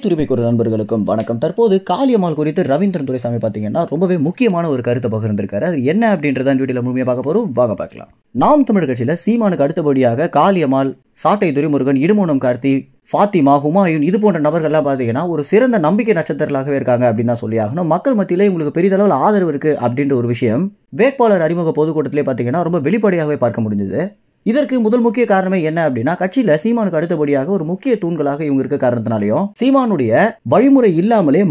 துரிமைக்குற நண்பர்களுக்கும் வணக்கம். தற்போது காளியம்மாள் குறித்து ரவீந்திரன் துரைசாமி பார்த்தீங்கன்னா ரொம்பவே முக்கியமான ஒரு கருத்தை பகிர்ந்திருக்காரு. அது என்ன அப்படின்றத இந்த வீடியோல முழுமையாக பார்க்க போறோம். வாங்க பார்க்கலாம். நாம் தமிழர் கட்சியில சீமானுக்கு அடுத்தபடியாக காளியம்மாள், சாட்டை துரைமுருகன், இடுமோனம் கார்த்தி, ஃபாத்திமா, ஹுமாயூன் இது போன்ற நபர்கள்லாம் பார்த்தீங்கன்னா ஒரு சிறந்த நம்பிக்கை நட்சத்திரங்களாகவே இருக்காங்க அப்படின்னு தான் சொல்லி ஆகணும். மக்கள் மத்தியிலே உங்களுக்கு பெரிதளவில் ஆதரவு இருக்கு அப்படின்ற ஒரு விஷயம் வேட்பாளர் அறிமுக பொதுக்கூட்டத்திலே பார்த்தீங்கன்னா ரொம்ப வெளிப்படையாகவே பார்க்க முடிஞ்சது. இதற்கு முதல் முக்கிய காரணமே என்ன அப்படின்னா, கட்சியில சீமானுக்கு அடுத்தபடியாக ஒரு முக்கிய தூண்களாக இவங்க இருக்க காரணத்தினாலையும் சீமானுடைய வழிமுறை இல்லாமலே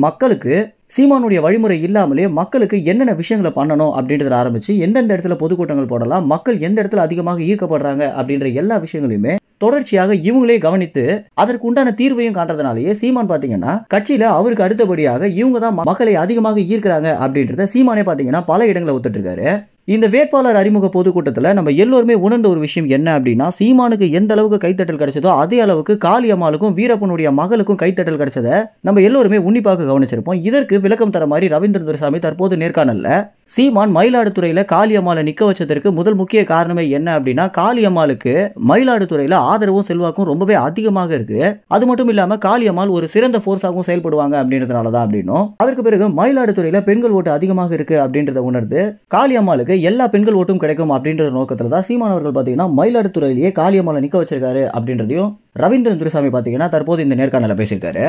மக்களுக்கு என்னென்ன விஷயங்களை பண்ணணும் அப்படின்றத ஆரம்பிச்சு எந்தெந்த இடத்துல பொதுக்கூட்டங்கள் போடலாம், மக்கள் எந்த இடத்துல அதிகமாக ஈர்க்கப்படுறாங்க அப்படின்ற எல்லா விஷயங்களையுமே தொடர்ச்சியாக இவங்களே கவனித்து அதற்கு உண்டான தீர்வையும் காட்டுறதுனாலேயே சீமான் பாத்தீங்கன்னா கட்சியில அவருக்கு அடுத்தபடியாக இவங்க தான் மக்களை அதிகமாக ஈர்க்கிறாங்க அப்படின்றத சீமானே பாத்தீங்கன்னா பல இடங்களை ஒத்துட்டு இருக்காரு. இந்த வேட்பாளர் அறிமுக பொதுக்கூட்டத்தில் நம்ம எல்லோருமே உணர்ந்த ஒரு விஷயம் என்ன அப்படின்னா, சீமானுக்கு எந்த அளவுக்கு கைத்தட்டல் கிடைச்சதோ அதே அளவுக்கு காளியம்மாளுக்கும் வீரப்பனுடைய மகளுக்கும் கைத்தட்டல் கிடைச்சதை நம்ம எல்லோருமே உன்னிப்பாக கவனிச்சிருப்போம். இதற்கு விளக்கம் தர மாதிரி ரவீந்திரன் துரைசாமி தற்போது நேர்காணல்ல சீமான் மயிலாடுதுறையில காளியம்மாளை நிக்க வச்சதற்கு முதல் முக்கிய காரணமே என்ன அப்படின்னா, காளியம்மாளுக்கு மயிலாடுதுறையில ஆதரவும் செல்வாக்கும் ரொம்பவே அதிகமாக இருக்கு. அது மட்டும் இல்லாம காளியம்மாள் ஒரு சிறந்த போர்ஸாகவும் செயல்படுவாங்க அப்படின்றதுனாலதான் அப்படின்னும், அதற்கு பிறகு மயிலாடுதுறையில பெண்கள் ஓட்டு அதிகமாக இருக்கு அப்படின்றத உணர்ந்து காளியம்மாளுக்கு எல்லா பெண்கள் ஓட்டும் கிடைக்கும் அப்படின்ற நோக்கத்துல தான் சீமான் அவர்கள் பாத்தீங்கன்னா மயிலாடுதுறையிலேயே காளியம்மாளை நிக்க வச்சிருக்காரு அப்படின்றதையும் ரவீந்திரன் துரைசாமி பாத்தீங்கன்னா தற்போது இந்த நேர்காணல பேசியிருக்காரு.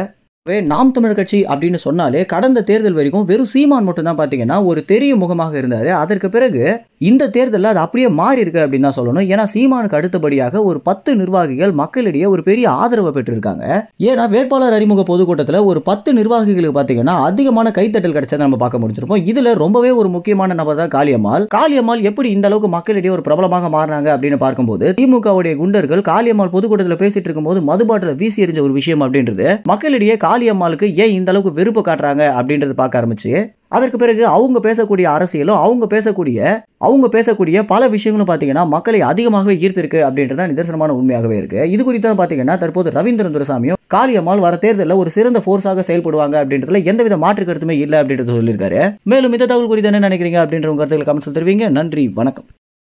நாம் தமிழர் கட்சி அப்படின்னு சொன்னாலே கடந்த தேர்தல் வரைக்கும் வெறும் சீமான் மட்டும் தான் பாத்தீங்கன்னா ஒரு தெரியும் முகமாக இருந்தாரு. அதற்கு பிறகு இந்த தேர்தலில் அது அப்படியே மாறி இருக்கு அப்படின்னு தான் சொல்லணும். ஏன்னா சீமானுக்கு அடுத்தபடியாக ஒரு 10 நிர்வாகிகள் மக்களிடையே ஒரு பெரிய ஆதரவை பெற்றிருக்காங்க. ஏன்னா வேட்பாளர் அறிமுக பொதுக்கூட்டத்தில் ஒரு 10 நிர்வாகிகளுக்கு பாத்தீங்கன்னா அதிகமான கைத்தட்டல் கிடைச்சதை நம்ம பார்க்க முடிச்சிருப்போம். இதுல ரொம்பவே ஒரு முக்கியமான நபர் தான் காளியம்மாள் எப்படி இந்த அளவுக்கு மக்களிடையே ஒரு பிரபலமாக மாறினாங்க அப்படின்னு பார்க்கும்போது, திமுகவுடைய குண்டர்கள் காளியம்மாள் பொதுக்கூட்டத்தில் பேசிட்டு இருக்கும்போது மதுபாட்டில் வீசி எறிஞ்ச ஒரு விஷயம் அப்படின்றது மக்களிடையே காளியம்மாளுக்கு ஏன் இந்த அளவுக்கு வெறுப்பு காட்டுறாங்க அப்படின்றது பார்க்க ஆரம்பிச்சு, அதற்கு பிறகு அவங்க பேசக்கூடிய அரசியலும் அவங்க பேசக்கூடிய பல விஷயங்களும் பாத்தீங்கன்னா மக்களை அதிகமாகவே ஈர்த்திருக்கு அப்படின்றத நிதர்சனமான உண்மையாகவே இருக்கு. இது குறித்து பாத்தீங்கன்னா தற்போது ரவீந்திரன் துரைசாமியும் காளியம்மாள் வர தேர்தலில் ஒரு சிறந்த போர்ஸாக செயல்படுவாங்க அப்படின்றதுல எந்தவித மாற்று கருத்துமே இல்லை அப்படின்றது சொல்லியிருக்காரு. மேலும் இந்த தகவல் குறித்து என்ன நினைக்கிறீங்க அப்படின்ற உங்க கருத்துக்களை கமெண்ட்ஸ் தெரிவிங்க. நன்றி, வணக்கம்.